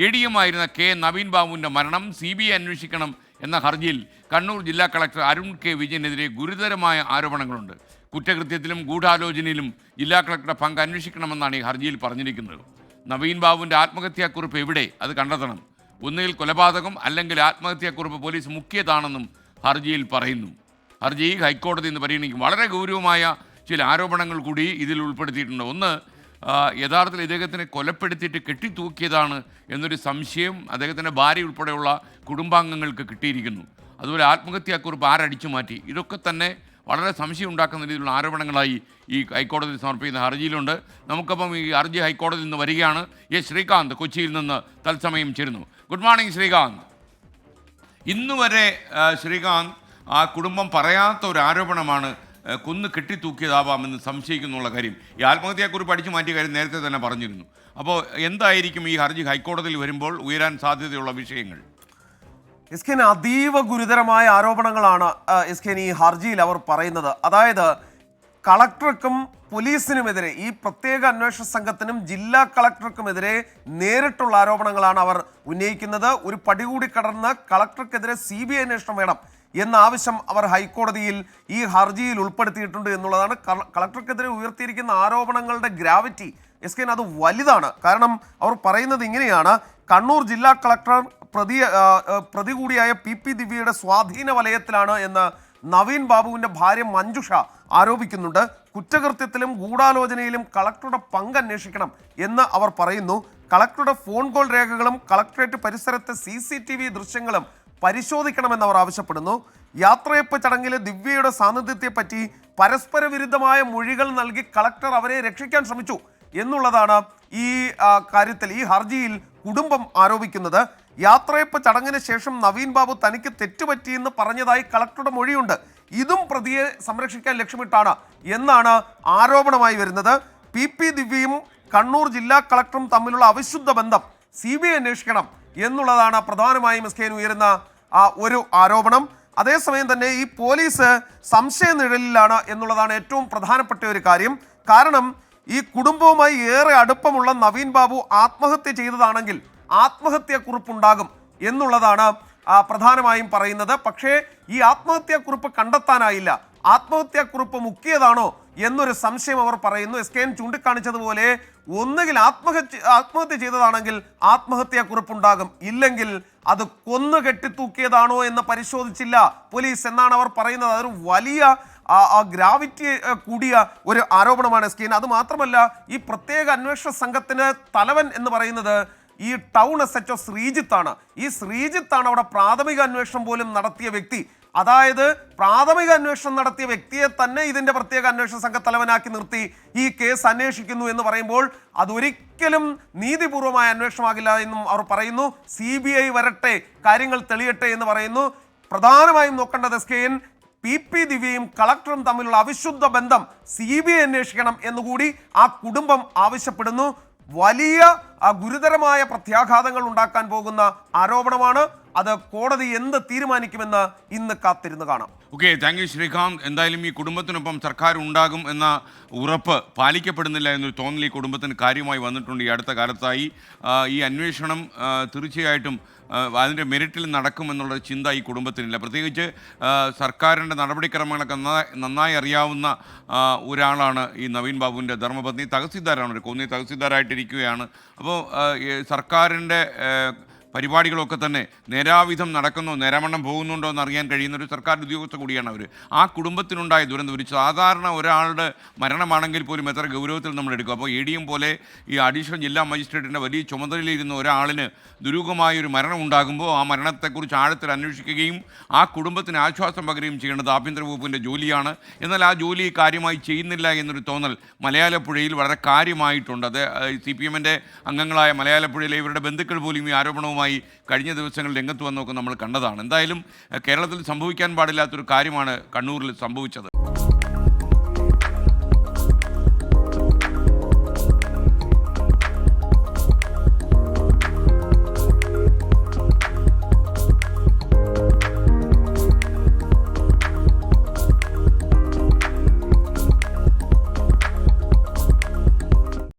ADM ആയിരുന്ന K Naveen ബാബുവിൻ്റെ മരണം CBI അന്വേഷിക്കണം എന്ന ഹർജിയിൽ കണ്ണൂർ ജില്ലാ കളക്ടർ അരുൺ കെ വിജയനെതിരെ ഗുരുതരമായ ആരോപണങ്ങളുണ്ട്. കുറ്റകൃത്യത്തിലും ഗൂഢാലോചനയിലും ജില്ലാ കളക്ടറുടെ പങ്ക് അന്വേഷിക്കണമെന്നാണ് ഈ ഹർജിയിൽ പറഞ്ഞിരിക്കുന്നത്. നവീൻ ബാബുവിൻ്റെ ആത്മഹത്യാക്കുറിപ്പ് എവിടെ, അത് കണ്ടെത്തണം. ഒന്നുകിൽ കൊലപാതകം അല്ലെങ്കിൽ ആത്മഹത്യാക്കുറിപ്പ് പോലീസ് മുക്കിയതാണെന്നും ഹർജിയിൽ പറയുന്നു. ഹർജി ഹൈക്കോടതി എന്ന് പരിഗണിക്കും. വളരെ ഗൗരവമായ ചില ആരോപണങ്ങൾ കൂടി ഇതിൽ ഉൾപ്പെടുത്തിയിട്ടുണ്ട്. ഒന്ന്, യഥാർത്ഥത്തിൽ ഇദ്ദേഹത്തിനെ കൊലപ്പെടുത്തിയിട്ട് കെട്ടിത്തൂക്കിയതാണ് എന്നൊരു സംശയം അദ്ദേഹത്തിൻ്റെ ഭാര്യ ഉൾപ്പെടെയുള്ള കുടുംബാംഗങ്ങൾക്ക് കിട്ടിയിരിക്കുന്നു. അതുപോലെ ആത്മഹത്യാക്കുറിപ്പ് ആരടിച്ചു മാറ്റി, ഇതൊക്കെ തന്നെ വളരെ സംശയം ഉണ്ടാക്കുന്ന രീതിയിലുള്ള ആരോപണങ്ങളായി ഈ ഹൈക്കോടതിയിൽ സമർപ്പിക്കുന്ന ഹർജിയിലുണ്ട്. നമുക്കപ്പം ഈ ഹർജി ഹൈക്കോടതിയിൽ നിന്ന് വരികയാണ്. ശ്രീകാന്ത് കൊച്ചിയിൽ നിന്ന് തത്സമയം ചേരുന്നു. Good morning Sreekanth. ഇന്നുവരെ ശ്രീകാന്ത്, ആ കുടുംബം പറയാത്ത ഒരു ആരോപണമാണ് കൊന്ന് കെട്ടിത്തൂക്കിയതാവാമെന്ന് സംശയിക്കുന്നുള്ള കാര്യം. ഈ ആത്മഹത്യാക്കുറിപ്പ് അടിച്ചു മാറ്റിയ കാര്യം നേരത്തെ തന്നെ പറഞ്ഞിരുന്നു. അപ്പോൾ എന്തായിരിക്കും ഈ ഹർജി ഹൈക്കോടതിയിൽ വരുമ്പോൾ ഉയരാൻ സാധ്യതയുള്ള വിഷയങ്ങൾ? എസ്കേൻ, അതീവ ഗുരുതരമായ ആരോപണങ്ങളാണ് എസ്കേൻ ഈ ഹർജിയിൽ അവർ പറയുന്നത്. അതായത് കളക്ടർക്കും പോലീസിനുമെതിരെ, ഈ പ്രത്യേക അന്വേഷണ സംഘത്തിനും ജില്ലാ കളക്ടർക്കുമെതിരെ നേരിട്ടുള്ള ആരോപണങ്ങളാണ് അവർ ഉന്നയിക്കുന്നത്. ഒരു പടി കൂടി കടന്ന് കളക്ടർക്കെതിരെ CBI അന്വേഷണം വേണം എന്ന ആവശ്യം അവർ ഹൈക്കോടതിയിൽ ഈ ഹർജിയിൽ ഉൾപ്പെടുത്തിയിട്ടുണ്ട് എന്നുള്ളതാണ്. കളക്ടർക്കെതിരെ ഉയർത്തിയിരിക്കുന്ന ആരോപണങ്ങളുടെ ഗ്രാവിറ്റി എസ്കേൻ അത് വലുതാണ്. കാരണം അവർ പറയുന്നത് ഇങ്ങനെയാണ്: കണ്ണൂർ ജില്ലാ കളക്ടർ പ്രതി കൂടിയായ PP ദിവ്യയുടെ സ്വാധീന വലയത്തിലാണ് എന്ന് നവീൻ ബാബുവിൻ്റെ ഭാര്യ മഞ്ജുഷ ആരോപിക്കുന്നുണ്ട്. കുറ്റകൃത്യത്തിലും ഗൂഢാലോചനയിലും കളക്ടറുടെ പങ്ക് അന്വേഷിക്കണം എന്ന് അവർ പറയുന്നു. കളക്ടറുടെ ഫോൺ കോൾ രേഖകളും കളക്ടറേറ്റ് പരിസരത്തെ CCTV ദൃശ്യങ്ങളും പരിശോധിക്കണമെന്ന് അവർ ആവശ്യപ്പെടുന്നു. യാത്രയപ്പ് ചടങ്ങിൽ ദിവ്യയുടെ സാന്നിധ്യത്തെപ്പറ്റി പരസ്പര വിരുദ്ധമായ മൊഴികൾ നൽകി കളക്ടർ അവരെ രക്ഷിക്കാൻ ശ്രമിച്ചു എന്നുള്ളതാണ് ഈ കാര്യത്തിൽ ഈ ഹർജിയിൽ കുടുംബം ആരോപിക്കുന്നത്. യാത്രയപ്പ് ചടങ്ങിന് ശേഷം നവീൻ ബാബു തനിക്ക് തെറ്റുപറ്റിയെന്ന് പറഞ്ഞതായി കളക്ടറുടെ മൊഴിയുണ്ട്. ഇതും പ്രതിയെ സംരക്ഷിക്കാൻ ലക്ഷ്യമിട്ടാണ് എന്നാണ് ആരോപണമായി വരുന്നത്. PP ദിവ്യയും കണ്ണൂർ ജില്ലാ കളക്ടറും തമ്മിലുള്ള അവിശുദ്ധ ബന്ധം CBI അന്വേഷിക്കണം എന്നുള്ളതാണ് പ്രധാനമായും എസ്കേൻ ഉയരുന്ന ഒരു ആരോപണം. അതേസമയം തന്നെ ഈ പോലീസ് സംശയ നിഴലിലാണ് എന്നുള്ളതാണ് ഏറ്റവും പ്രധാനപ്പെട്ട ഒരു കാര്യം. കാരണം ഈ കുടുംബവുമായി ഏറെ അടുപ്പമുള്ള നവീൻ ബാബു ആത്മഹത്യ ചെയ്തതാണെങ്കിൽ ആത്മഹത്യാക്കുറിപ്പുണ്ടാകും എന്നുള്ളതാണ് പ്രധാനമായും പറയുന്നത്. പക്ഷേ ഈ ആത്മഹത്യാക്കുറിപ്പ് കണ്ടെത്താനായില്ല. ആത്മഹത്യാക്കുറിപ്പ് മുക്കിയതാണോ എന്നൊരു സംശയം അവർ പറയുന്നു. SKN ചൂണ്ടിക്കാണിച്ചതുപോലെ ഒന്നുകിൽ ആത്മഹത്യ ചെയ്തതാണെങ്കിൽ ആത്മഹത്യാക്കുറിപ്പുണ്ടാകും, ഇല്ലെങ്കിൽ അത് കൊന്നു കെട്ടിത്തൂക്കിയതാണോ എന്ന് പരിശോധിച്ചില്ല പോലീസ് എന്നാണ് അവർ പറയുന്നത്. അതൊരു വലിയ ഗ്രാവിറ്റി കൂടിയ ഒരു ആരോപണമാണ് SKN. അത് മാത്രമല്ല, ഈ പ്രത്യേക അന്വേഷണ സംഘത്തിന് തലവൻ എന്ന് പറയുന്നത് ഈ ടൗൺ SHO ശ്രീജിത്താണ്. ഈ ശ്രീജിത്താണ് അവിടെ പ്രാഥമിക അന്വേഷണം പോലും നടത്തിയ വ്യക്തി. അതായത് പ്രാഥമിക അന്വേഷണം നടത്തിയ വ്യക്തിയെ തന്നെ ഇതിൻ്റെ പ്രത്യേക അന്വേഷണ സംഘ തലവനാക്കി നിർത്തി ഈ കേസ് അന്വേഷിക്കുന്നു എന്ന് പറയുമ്പോൾ അതൊരിക്കലും നീതിപൂർവമായ അന്വേഷണമാകില്ല എന്നും അവർ പറയുന്നു. CBI വരട്ടെ, കാര്യങ്ങൾ തെളിയട്ടെ എന്ന് പറയുന്നു. പ്രധാനമായും നോക്കേണ്ടത് SKN PP ദിവ്യയും കളക്ടറും തമ്മിലുള്ള അവിശുദ്ധ ബന്ധം CBI അന്വേഷിക്കണം എന്നുകൂടി ആ കുടുംബം ആവശ്യപ്പെടുന്നു. വലിയ ഗുരുതരമായ പ്രത്യാഘാതങ്ങൾ ഉണ്ടാക്കാൻ പോകുന്ന ആരോപണമാണ്. അത് കോടതി എന്ത് തീരുമാനിക്കുമെന്ന് ഇന്ന് കാത്തിരുന്ന് കാണാം. Okay, thank you Sreekanth. എന്തായാലും ഈ കുടുംബത്തിനൊപ്പം സർക്കാർ ഉണ്ടാകും എന്ന ഉറപ്പ് പാലിക്കപ്പെടുന്നില്ല എന്നൊരു തോന്നൽ ഈ കുടുംബത്തിന് കാര്യമായി വന്നിട്ടുണ്ട് ഈ അടുത്ത കാലത്തായി. ഈ അന്വേഷണം തീർച്ചയായിട്ടും അതിൻ്റെ മെറിറ്റിൽ നടക്കുമെന്നുള്ള ചിന്ത ഈ കുടുംബത്തിനില്ല. പ്രത്യേകിച്ച് സർക്കാരിൻ്റെ നടപടിക്രമങ്ങളൊക്കെ നന്നായി അറിയാവുന്ന ഒരാളാണ് ഈ നവീൻ ബാബുവിൻ്റെ ധർമ്മപത്നി. തഹസിൽദാരാണ്, ഒരു കോന്നി തഹസിൽദാരായിട്ടിരിക്കുകയാണ്. അപ്പോൾ സർക്കാരിൻ്റെ പരിപാടികളൊക്കെ തന്നെ നേരാവിധം നടക്കുന്നോ നേരാവണ്ണം പോകുന്നുണ്ടോ എന്നറിയാൻ കഴിയുന്ന ഒരു സർക്കാർ ഉദ്യോഗസ്ഥ കൂടിയാണ് അവർ. ആ കുടുംബത്തിനുണ്ടായ ദുരന്തം ഒരു സാധാരണ ഒരാളുടെ മരണമാണെങ്കിൽ പോലും എത്ര ഗൗരവത്തിൽ നമ്മൾ എടുക്കും. അപ്പോൾ ADM പോലെ ഈ അഡീഷണൽ ജില്ലാ മജിസ്ട്രേറ്റിൻ്റെ വലിയ ചുമതലയിലിരുന്ന ഒരാളിന് ദുരൂഹമായൊരു മരണം ഉണ്ടാകുമ്പോൾ ആ മരണത്തെക്കുറിച്ച് ആഴത്തിൽ അന്വേഷിക്കുകയും ആ കുടുംബത്തിന് ആശ്വാസം പകരുകയും ചെയ്യേണ്ടത് ആഭ്യന്തര വകുപ്പിൻ്റെ ജോലിയാണ്. എന്നാൽ ആ ജോലി കാര്യമായി ചെയ്യുന്നില്ല എന്നൊരു തോന്നൽ മലയാലപ്പുഴയിൽ വളരെ കാര്യമായിട്ടുണ്ട്. അത് CPM-ൻ്റെ അംഗങ്ങളായ മലയാലപ്പുഴയിലെ ഇവരുടെ ബന്ധുക്കൾ പോലും ഈ ആരോപണവുമായി കഴിഞ്ഞ ദിവസങ്ങളിൽ രംഗത്ത് വന്നൊക്കെ നമ്മൾ കണ്ടതാണ്. എന്തായാലും കേരളത്തിൽ സംഭവിക്കാൻ പാടില്ലാത്തൊരു കാര്യമാണ് കണ്ണൂരിൽ സംഭവിച്ചത്.